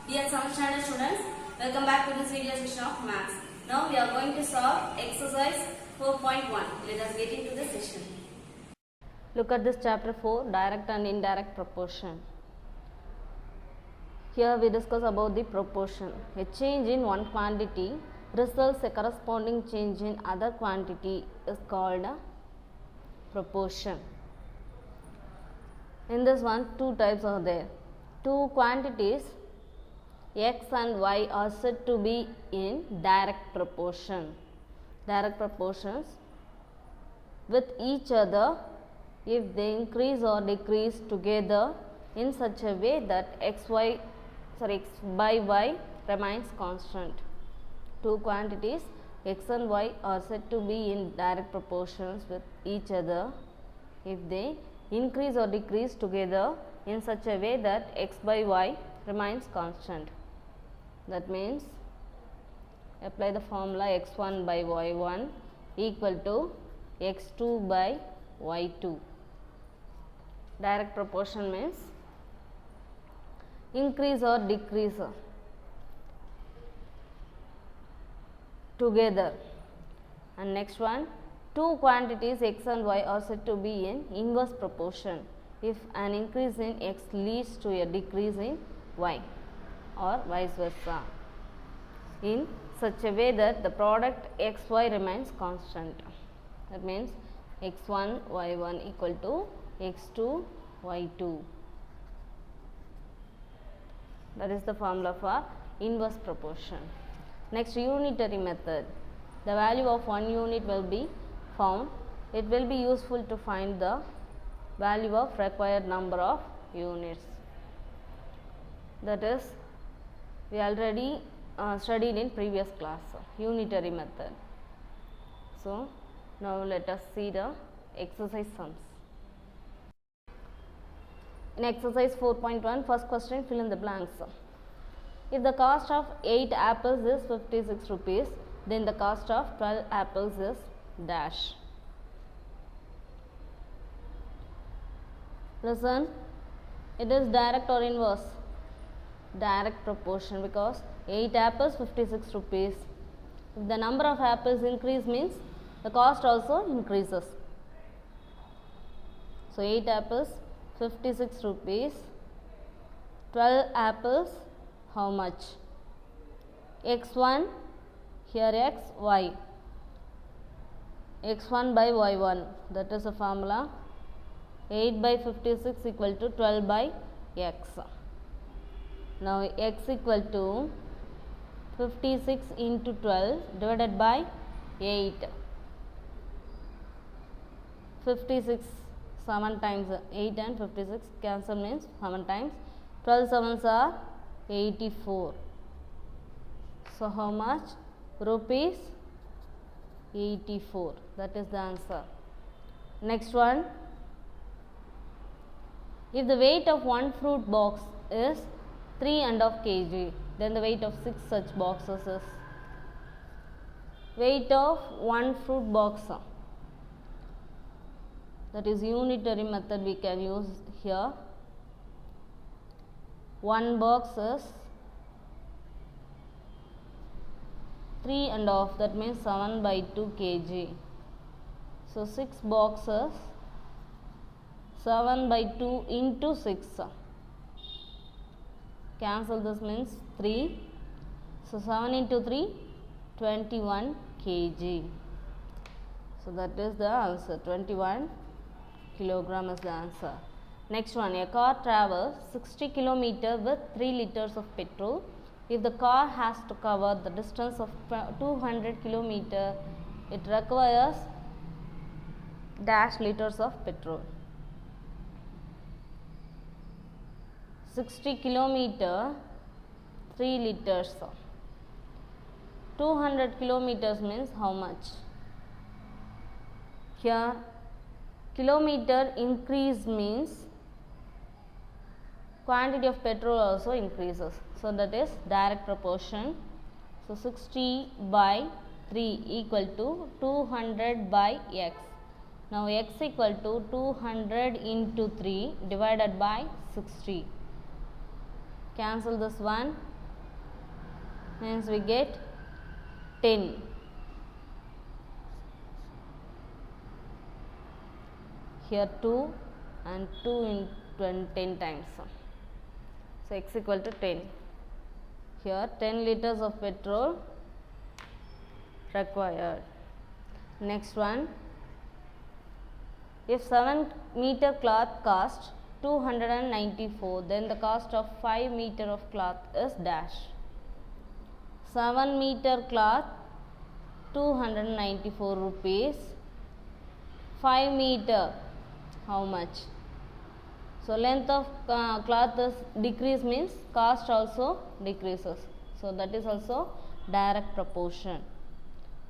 Dear 7th standard students, welcome back to this video session of maths. Now we are going to solve exercise 4.1. Let us get into the session. Look at this chapter 4, direct and indirect proportion. Here we discuss about the proportion. A change in one quantity results a corresponding change in other quantity is called a proportion. In this one, two types are there. Two quantities x and y are said to be in direct proportion. Direct proportions with each other if they increase or decrease together in such a way that x by y remains constant. Two quantities x and y are said to be in direct proportions with each other if they increase or decrease together in such a way that x by y remains constant. That means apply the formula x1 by y1 equal to x2 by y2. Direct proportion means increase or decrease together. And next one, two quantities x and y are said to be in inverse proportion if an increase in x leads to a decrease in y, or vice versa, in such a way that the product xy remains constant. That means x1 y1 equal to x2 y2. That is the formula for inverse proportion. Next, unitary method. The value of one unit will be found. It will be useful to find the value of required number of units. That is, we already studied in previous class, unitary method. So, now let us see the exercise sums. In exercise 4.1, first question, fill in the blanks. If the cost of 8 apples is 56 rupees, then the cost of 12 apples is dash. Listen, it is direct or inverse? Direct proportion, because 8 apples 56 rupees. If the number of apples increase means the cost also increases. So 8 apples 56 rupees, 12 apples how much? x1, here x, y, x1 by y1, that is the formula. 8 by 56 equal to 12 by x. Now x equal to 56 into 12 divided by 8. 56 7 times 8 and 56 cancel means 7 times. 12 sevens are 84. So how much? Rupees 84. That is the answer. Next one. If the weight of one fruit box is 3.5 kg, then the weight of 6 such boxes is weight of one fruit box. That is unitary method we can use here. One box is 3.5, that means 7 by 2 kg. So 6 boxes, 7 by 2 into 6. Cancel this means 3. So 7 into 3, 21 kg. So that is the answer. 21 kilogram is the answer. Next one, a car travels 60 km with 3 liters of petrol. If the car has to cover the distance of 200 km, it requires dash liters of petrol. 60 km, 3 liters. 200 kilometers means how much? Here, kilometer increase means quantity of petrol also increases. So that is direct proportion. So 60 by 3 equal to 200 by x. Now x equal to 200 into 3 divided by 60. Cancel this one. means we get 10. Here 2 and 2 in 10 times. So x equal to 10. Here 10 liters of petrol required. Next one, if 7-meter cloth cost 294, then the cost of 5 meter of cloth is dash. 7-meter cloth 294 rupees. 5 meter, how much? So length of cloth is decrease means cost also decreases. So that is also direct proportion.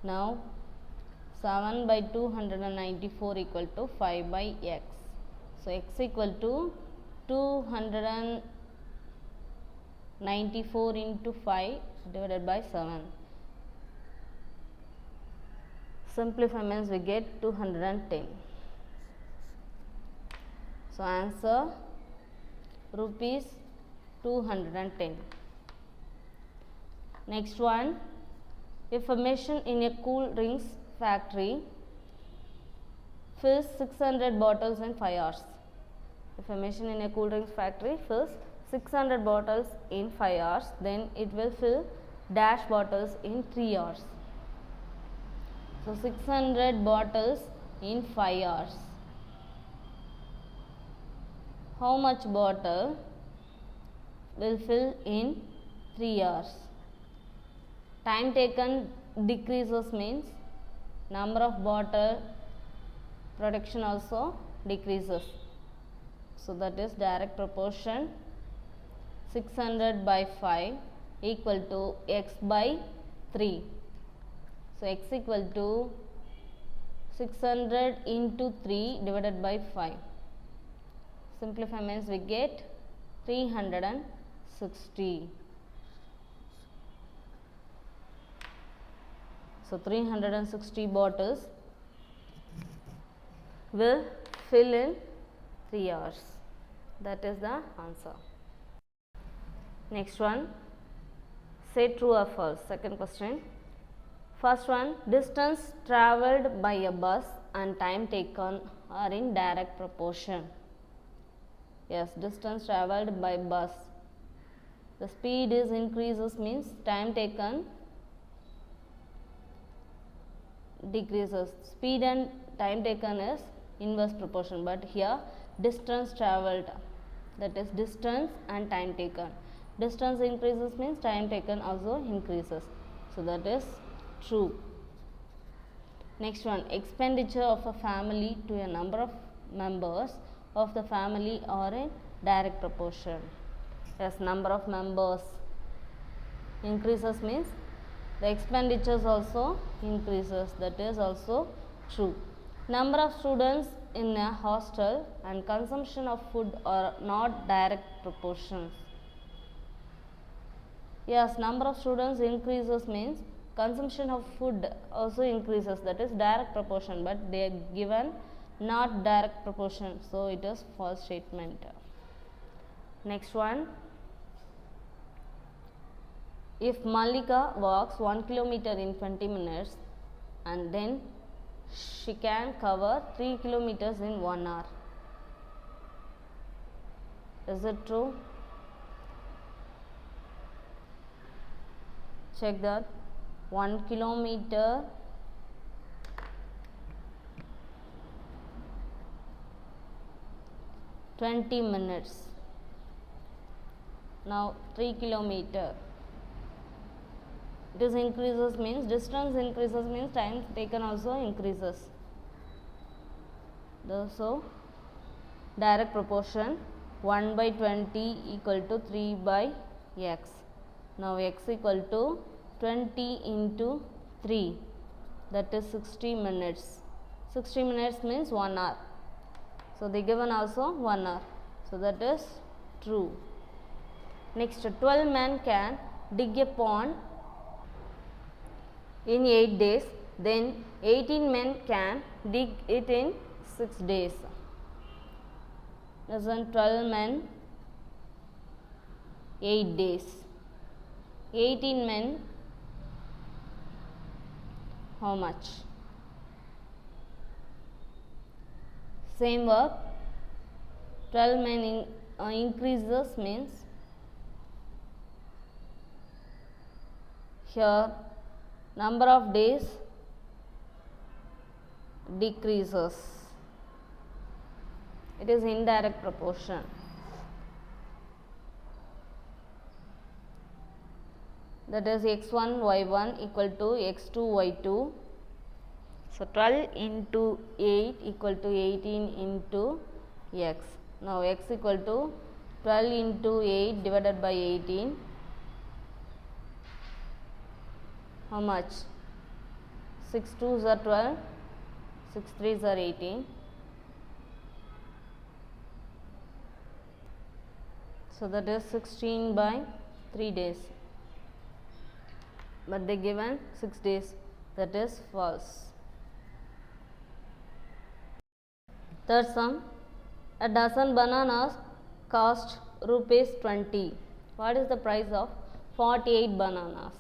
Now 7 by 294 equal to 5 by x. So x equal to 294 into 5 divided by 7. Simplify means we get 210. So answer rupees 210. Next one, if a machine in a cool drinks factory fills 600 bottles in 5 hours. If a machine in a cool drinks factory fills 600 bottles in 5 hours, then it will fill dash bottles in 3 hours. So 600 bottles in 5 hours. How much bottle will fill in 3 hours? Time taken decreases means number of bottle production also decreases. So that is direct proportion. 600 by 5 equal to x by 3. So x equal to 600 into 3 divided by 5. Simplify means we get 360. So 360 bottles will fill in 3 hours. That is the answer. Next one, say true or false. Second question. First one, distance travelled by a bus and time taken are in direct proportion. Yes, distance travelled by bus. The speed is increases means time taken decreases. Speed and time taken is inverse proportion, but here distance travelled, that is distance and time taken. Distance increases means time taken also increases. So that is true. Next one, expenditure of a family to a number of members of the family are in direct proportion. Yes, number of members increases means the expenditures also increases. That is also true. Number of students in a hostel and consumption of food are not direct proportions. Yes, number of students increases means consumption of food also increases. That is direct proportion, but they are given not direct proportion, so it is false statement. Next one, if Malika walks 1 kilometer in 20 minutes and then she can cover 3 kilometers in 1 hour. Is it true? Check that. 1 kilometer (20 minutes). Now 3 kilometer. This increases means distance increases means time taken also increases. So direct proportion 1 by 20 equal to 3 by x. Now x equal to 20 into 3, that is 60 minutes. 60 minutes means 1 hour. So they given also 1 hour. So that is true. Next, 12 men can dig a pond in 8 days, then 18 men can dig it in 6 days. Listen, 12 men, 8 days. 18 men, how much? Same work, 12 men increases means here number of days decreases. It is indirect proportion. That is x1 y1 equal to x2 y2. So 12 into 8 equal to 18 into x. Now x equal to 12 into 8 divided by 18. How much? 6 2s are 12, 6 3s are 18. So that is 16 by 3 days. But they given 6 days, that is false. Third sum, a dozen bananas cost rupees 20. What is the price of 48 bananas?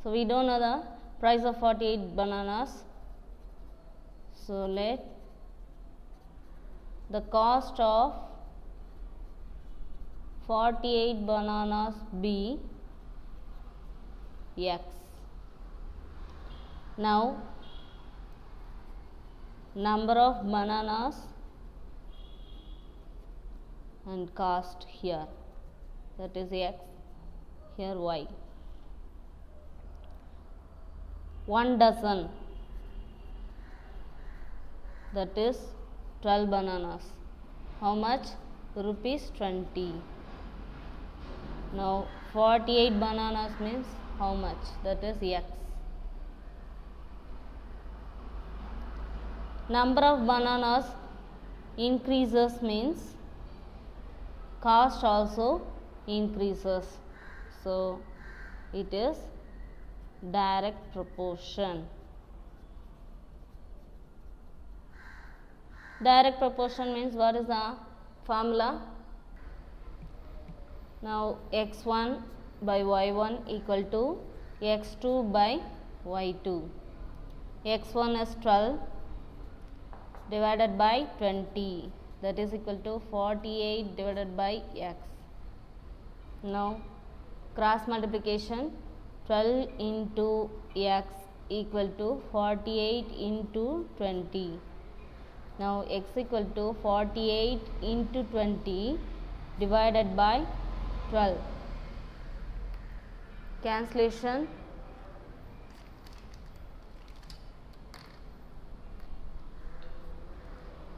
So we don't know the price of 48 bananas. So let the cost of 48 bananas be x. Now number of bananas and cost here, that is x, here y. 1 dozen, that is 12 bananas. How much? Rupees 20. Now 48 bananas means how much? That is x. Number of bananas increases means cost also increases. So it is direct proportion. Direct proportion means what is the formula? Now x1 by y1 equal to x2 by y2. x1 is 12 divided by 20, that is equal to 48 divided by x. Now cross multiplication, 12 into x equal to 48 into 20. Now x equal to 48 into 20 divided by 12. Cancellation,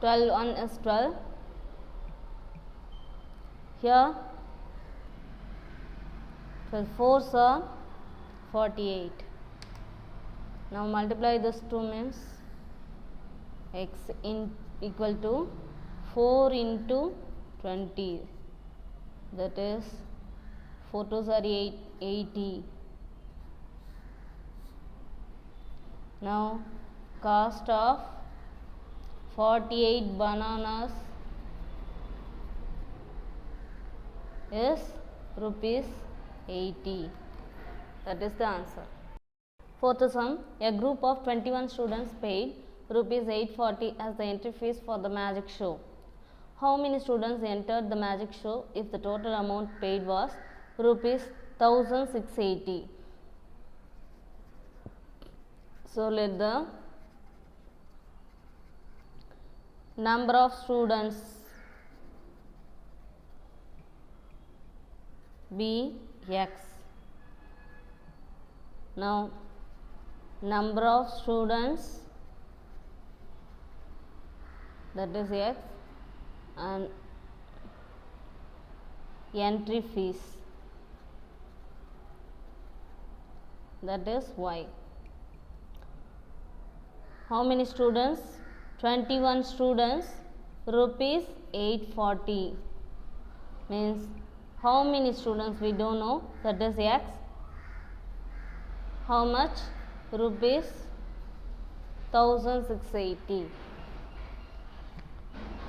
twelve one is 12. Here 12 4s are 48. Now multiply this 2 means x in equal to 4 into 20, that is 4 2s are 8, 80. Now cost of 48 bananas is rupees 80. That is the answer. Fourth sum, a group of 21 students paid rupees 840 as the entry fees for the magic show. How many students entered the magic show if the total amount paid was rupees 1680? So let the number of students be x. Now number of students, that is x, and entry fees, that is y. How many students? 21 students, rupees 840 means how many students we don't know, that is x. How much? Rupees 1680.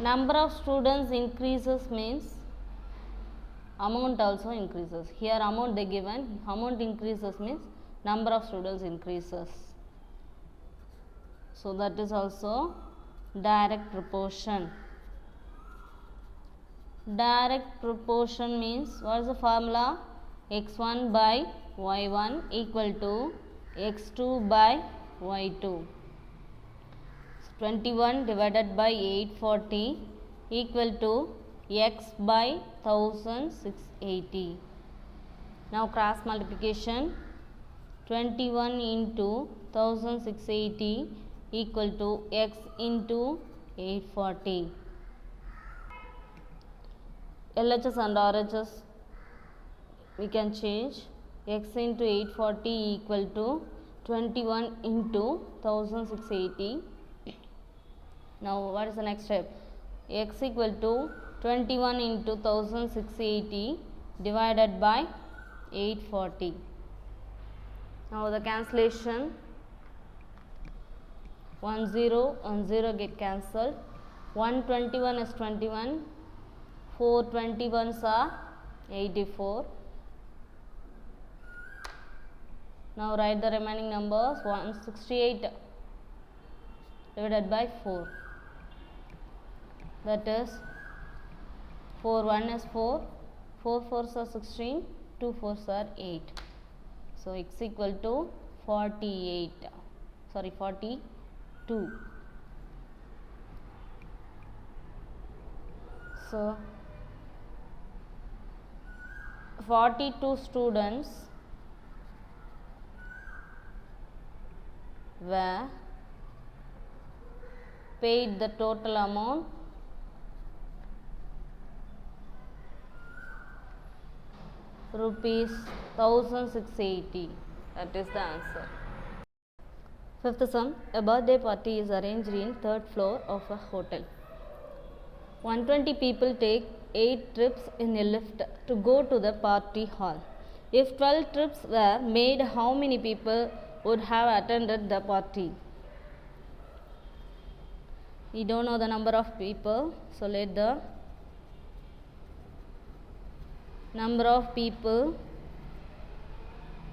Number of students increases means amount also increases. Here amount they given, amount increases means number of students increases. So that is also direct proportion. Direct proportion means, what is the formula? x1 by y1 equal to x2 by y2. 21 divided by 840 equal to x by 1680. Now cross multiplication. 21 into 1680 equal to x into 840. LHS and RHS we can change. X into 840 equal to 21 into 1680. Now what is the next step? X equal to 21 into 1680 divided by 840. Now the cancellation, 1 0 1 0 get cancelled. 121 is 21, 4 21s are 84. Now write the remaining numbers. 168 divided by 4, that is 4 1 is 4, 4 4s are 16, 2 4s are 8. So x equal to 42. So 42 students were paid the total amount rupees 1680. That is the answer. Fifth sum, a birthday party is arranged in third floor of a hotel. 120 people take 8 trips in a lift to go to the party hall. If 12 trips were made, how many people would have attended the party? We don't know the number of people, so let the number of people,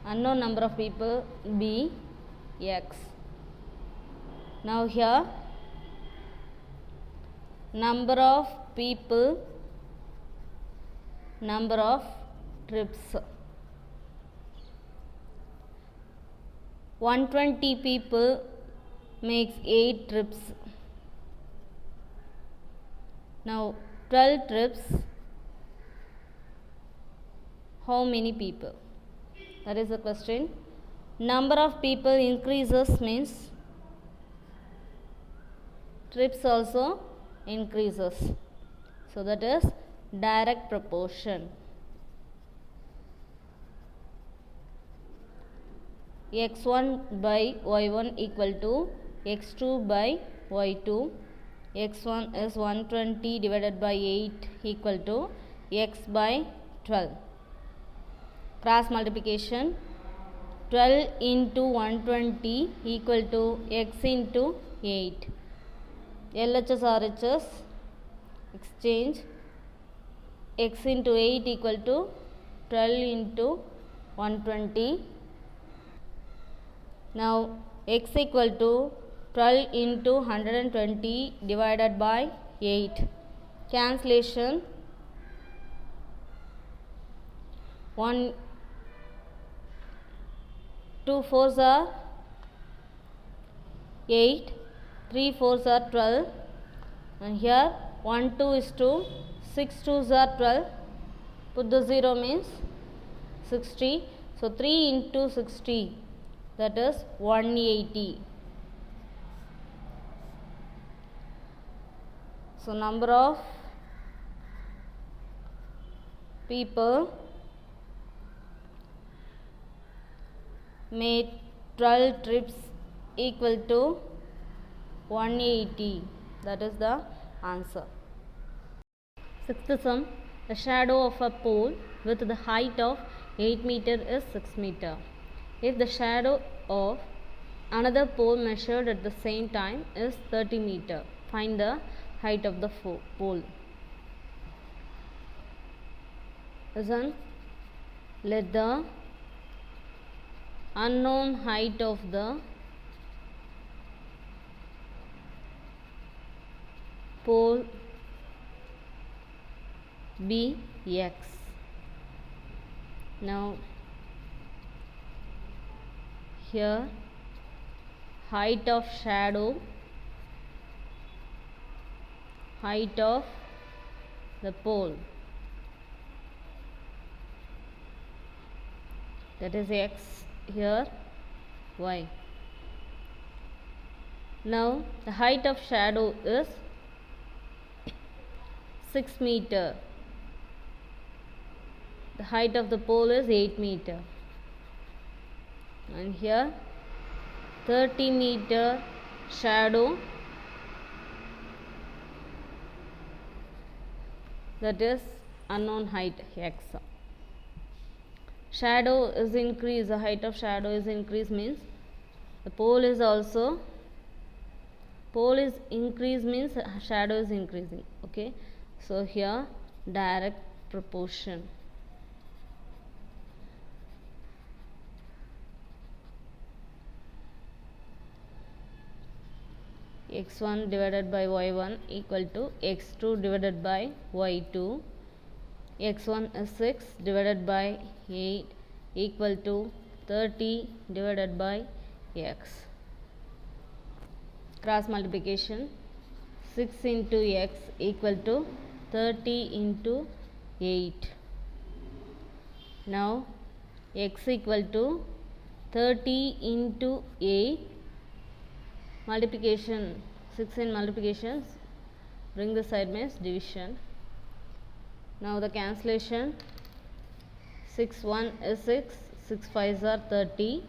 unknown number of people, be x. Now here number of people, number of trips. 120 people makes 8 trips. Now 12 trips, how many people? That is the question. Number of people increases means trips also increases. So that is direct proportion. x1 by y1 equal to x2 by y2. x1 is 120 divided by 8 equal to x by 12. Cross multiplication. 12 into 120 equal to x into 8. LHS RHS exchange. X into 8 equal to 12 into 120. Now x equal to 12 into 120 divided by 8. Cancellation. 1 2 4s are 8, 3 4s are 12, and here 1 2 is 2, 6 2s are 12, put the 0 means 60, so 3 into 60, that is 180. So number of people made 12 trips equal to 180. That is the answer. Sixth sum, the shadow of a pole with the height of 8 meter is 6 meter. If the shadow of another pole measured at the same time is 30 meter, find the height of the pole. Listen. Let the unknown height of the pole be x. Now here height of shadow, height of the pole, that is x, here y. Now the height of shadow is 6 meter. The height of the pole is 8 meter. And here 30 meter shadow, that is unknown height x. Shadow is increased, the height of shadow is increased means the pole is also, pole is increased means shadow is increasing. Okay, so here direct proportion. x1 divided by y1 equal to x2 divided by y2. x1 is 6 divided by 8 equal to 30 divided by x. Cross multiplication. 6 into x equal to 30 into 8. Now x equal to 30 into 8. Multiplication, 6 in multiplications, bring the side means division. Now the cancellation, 6 1 is 6, 6 5s are 30,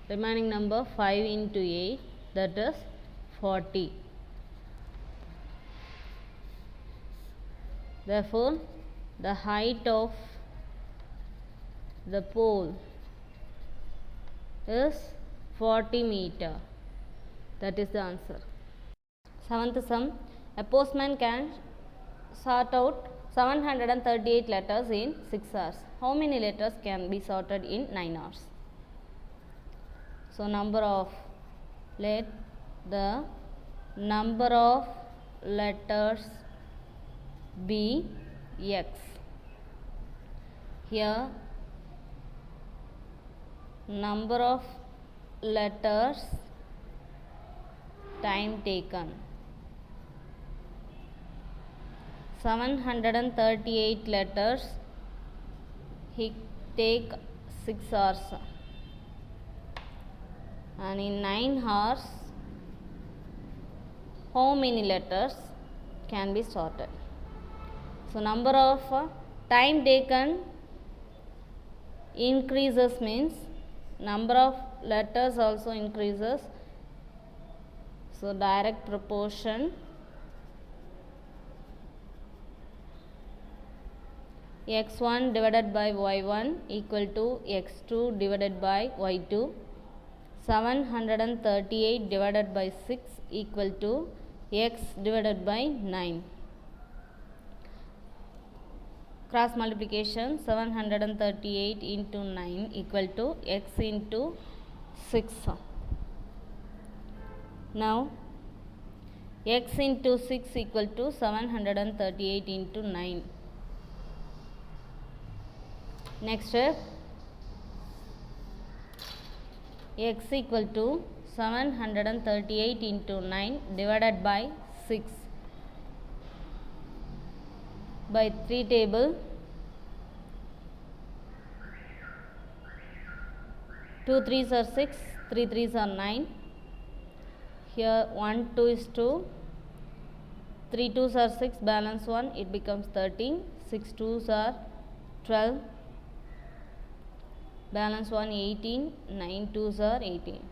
remaining number 5 into 8, that is 40. Therefore the height of the pole is 40 meter. That is the answer. Seventh sum. A postman can sort out 738 letters in 6 hours. How many letters can be sorted in 9 hours? So let the number of letters be x. Here number of letters, time taken, 738 letters, he take 6 hours, and in 9 hours how many letters can be sorted? So number of time taken increases means number of letters also increases. So direct proportion, x1 divided by y1 equal to x2 divided by y2. 738 divided by 6 equal to x divided by 9. Cross multiplication, 738 into 9 equal to x into 6. Now x into 6 equal to 738 into 9. Next step, x equal to 738 into 9 divided by 6. By 3 table, 2 3s are 6, 3 3s are 9. Here 1 2 is 2, 3 2s are 6, balance 1, it becomes 13. 6 2s are 12, balance 1 18, 9 2s are 18.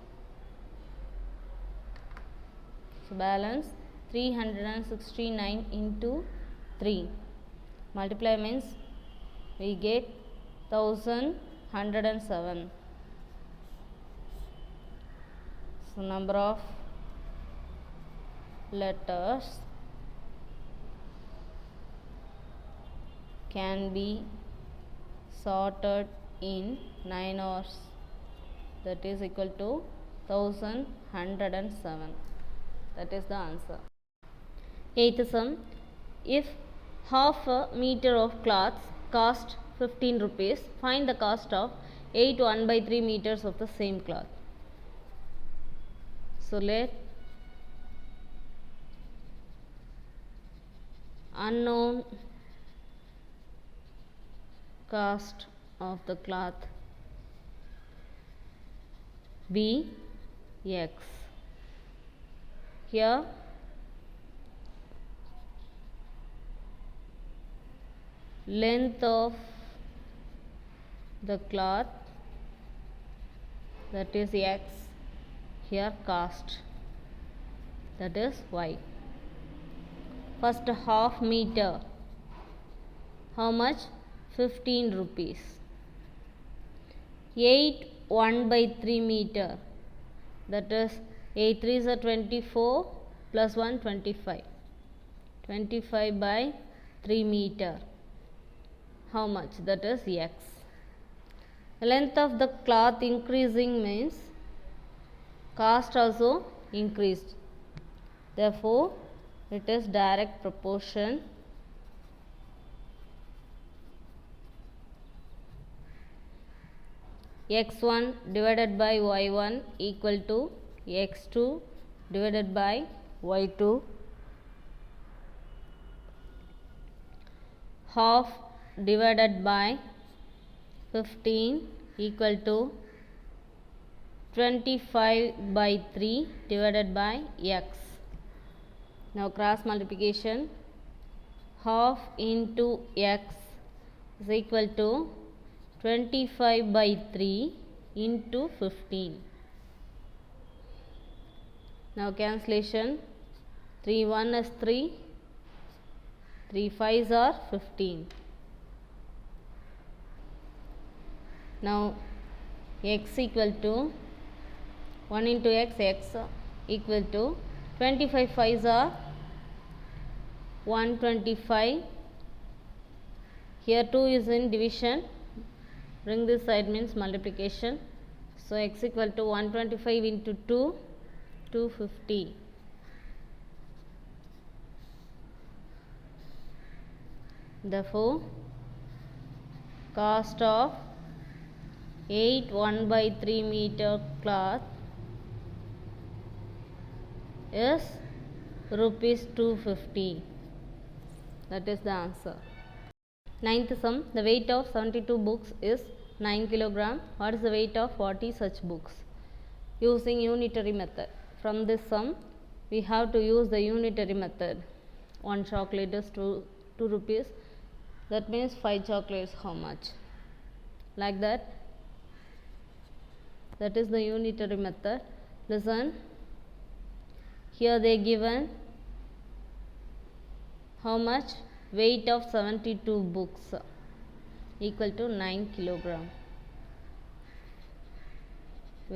So balance 369 into 3. Multiply means we get 1107. So number of letters can be sorted in 9 hours. That is equal to 1107. That is the answer. Eighth sum. If half a meter of cloth cost 15 rupees, find the cost of 8 1/3 meters of the same cloth. So let unknown cost of the cloth be x. Here length of the cloth, that is x, here cost, that is y. First half meter, how much? 15 rupees. 8 1/3 meter, that is 8 3s are 24 plus 1 25. 25 by 3 meter, how much? That is x. The length of the cloth increasing means cost also increased. Therefore, it is direct proportion. X1 divided by y1 equal to x2 divided by y2. Half divided by 15 equal to 25 by 3 divided by x. Now cross multiplication. Half into x is equal to 25 by 3 into 15. Now cancellation. 3 1 is 3. 3 5s are 15. Now x equal to 1 into x equal to 25 5s are 125. Here 2 is in division. Bring this side means multiplication. So x equal to 125 into 2, 250. Therefore, cost of 8 1/3 meter cloth is rupees 250. That is the answer. Ninth sum. The weight of 72 books is 9 kg. What is the weight of 40 such books? Using unitary method. From this sum, we have to use the unitary method. 1 chocolate is 2 rupees. That means 5 chocolates how much? Like that. That is the unitary method. Listen. Here they given how much? Weight of 72 books equal to 9 kg.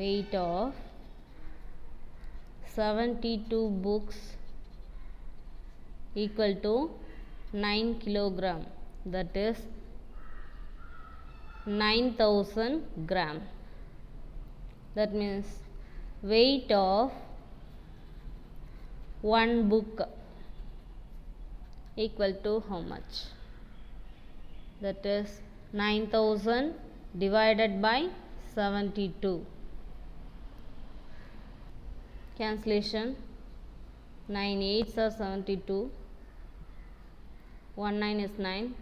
Weight of 72 books equal to 9 kg. That is 9000 gram. That means weight of one book equal to how much? That is 9000 divided by 72. Cancellation. 9 8s are 72. 1 9 is 9.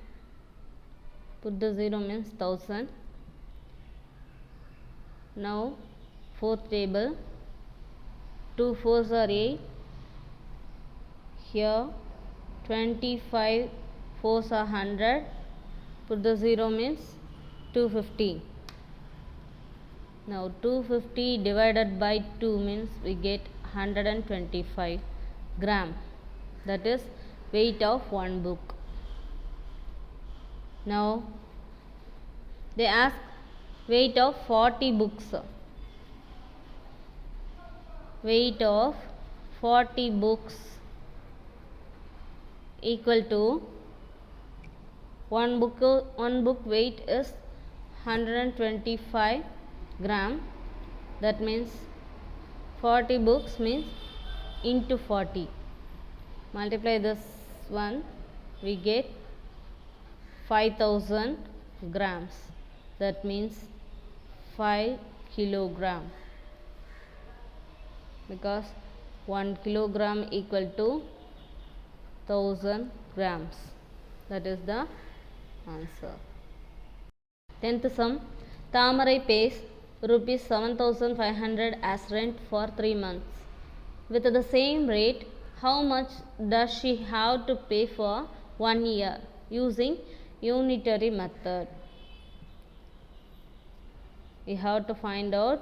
Put the 0 means 1000. Now fourth table. 2 4s are 8. Here 25 4s are 100. Put the 0 means 250. Now 250 divided by 2 means we get 125 gram. That is weight of one book. Now they ask weight of 40 books. Weight of 40 books equal to one book weight is 125 gram. That means 40 books means into 40. Multiply this one, we get 5000 grams. That means 5 kilogram, because 1 kilogram equal to 1000 grams. That is the answer. 10th sum. Tamarai pays rupees 7500 as rent for 3 months. With the same rate, how much does she have to pay for 1 year using unitary method? We have to find out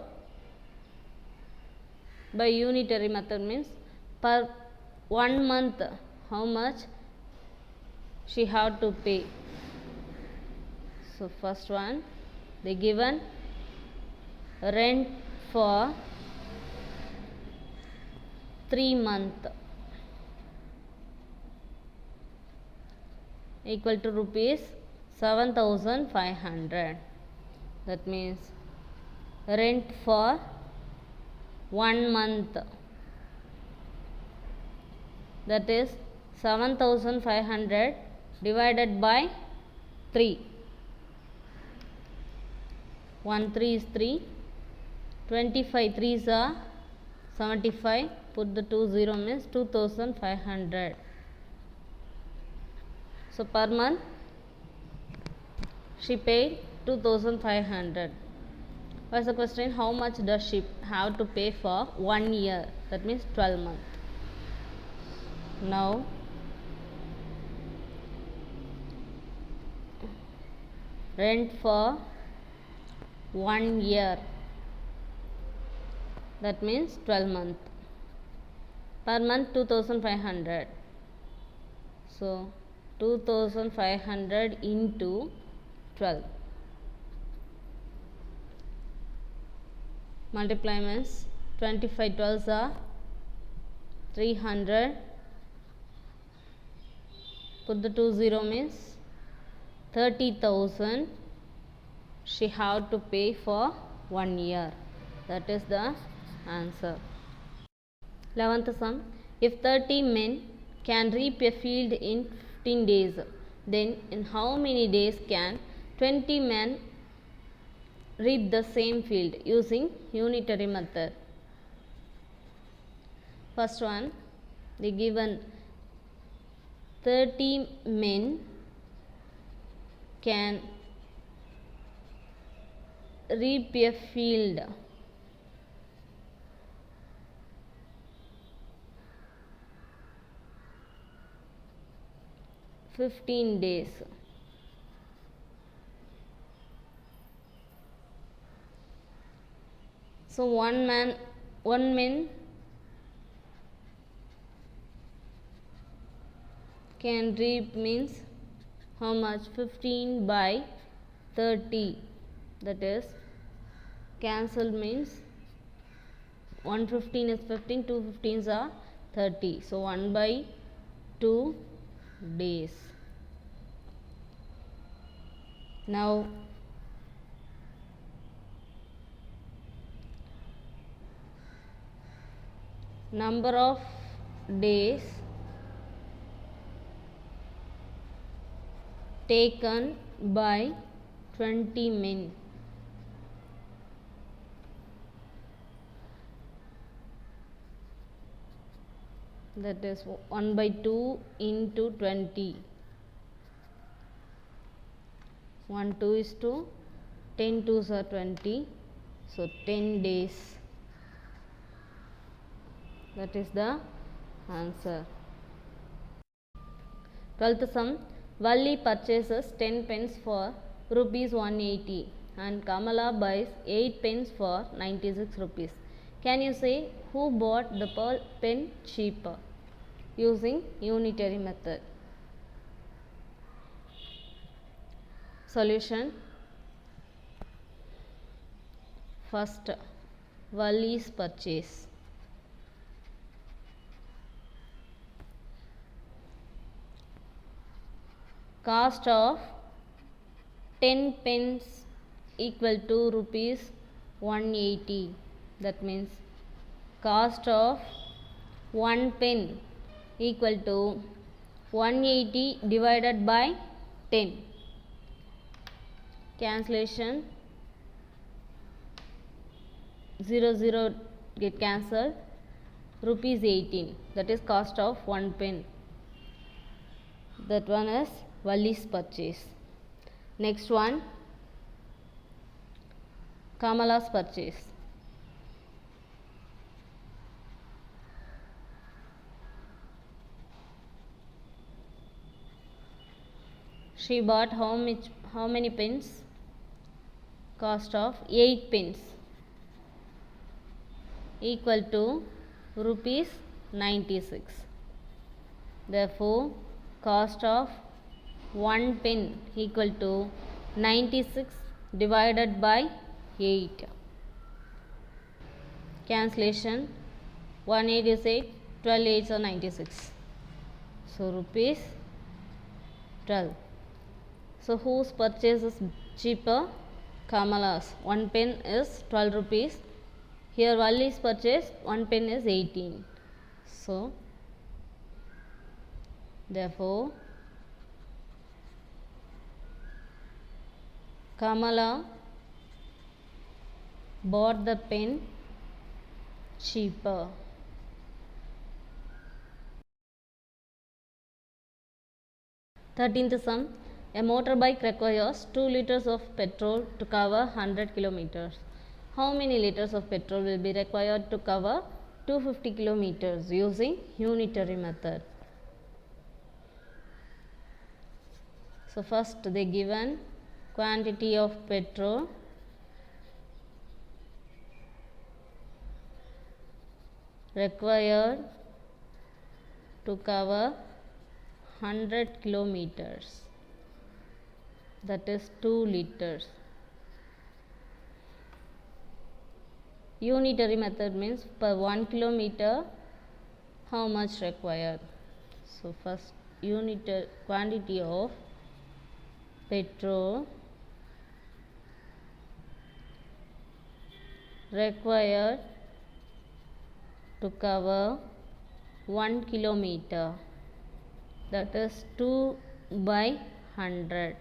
by unitary method, means per 1 month how much she have to pay. So first one, they given rent for 3 months equal to rupees 7500. That means rent for 1 month, that is 7500 divided by 3. 1 3 is 3, 25 3s are 75, put the 2 0 means 2500. So per month she paid 2500. What's the question? How much does she have to pay for 1 year? That means 12 months. Now rent for 1 year, that means 12 months. Per month 2500. So 2500 into 12. Multiply means 25 12s are 300. Put the 2 0 means 30,000 she have to pay for 1 year. That is the answer. 11th sum. If 30 men can reap a field in 15 days, then in how many days can 20 men reap the same field using unitary method? First one, they given 30 men can reap a field in 15 days. So one man can reap means how much? 15 by 30. That is cancel means 115 is 15, 2 15s are 30. So 1 by 2 days. Now number of days taken by 20 men. That is 1 by 2 into 20. 1 2 is 2, 10 2s are 20. So 10 days. That is the answer. 12th sum. Valli purchases 10 pens for rupees 180 and Kamala buys 8 pens for 96 rupees. Can you say who bought the pen cheaper using unitary method? Solution. First, Valli's purchase. Cost of 10 pence equal to rupees 180. That means cost of 1 pen equal to 180 divided by 10. Cancellation, 0 get cancelled. Rupees 18, that is cost of 1 pen. That one is Valli's purchase. Next one, Kamala's purchase. She bought how many pens? Cost of 8 pens equal to rupees 96. Therefore, cost of 1 pen equal to 96 divided by 8. Cancellation, 1 8 is 8, 12 8s are 96. So, rupees 12. So, whose purchase is cheaper? Kamala's. 1 pen is 12 rupees. Here Valli's purchase 1 pen is 18. So, therefore, Kamala bought the pen cheaper. Thirteenth sum. A motorbike requires 2 liters of petrol to cover 100 kilometers. How many liters of petrol will be required to cover 250 kilometers using unitary method? So, first they given quantity of petrol required to cover 100 kilometers, that is 2 liters. Unitary method means per 1 kilometer how much required. So, first unitary quantity of petrol required to cover 1 kilometer, that is 2 by 100.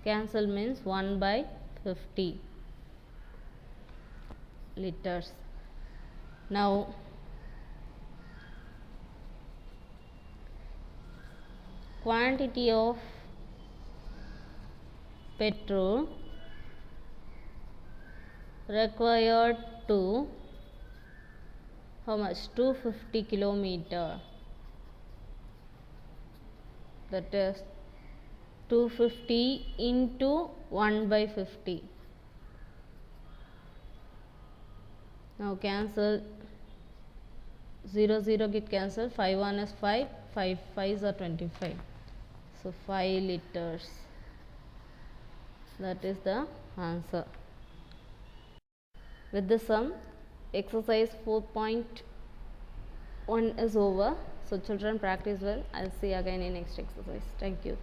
Cancel means 1 by 50 liters. Now, quantity of petrol required to how much? 250 kilometer, that is 250 into 1 by 50. Now cancel, 0 0 get cancelled, 5 1 is 5, 5 5s are 25. So 5 liters, that is the answer. With the sum, exercise 4.1 is over. So children, practice well. I'll see you again in next exercise. Thank you.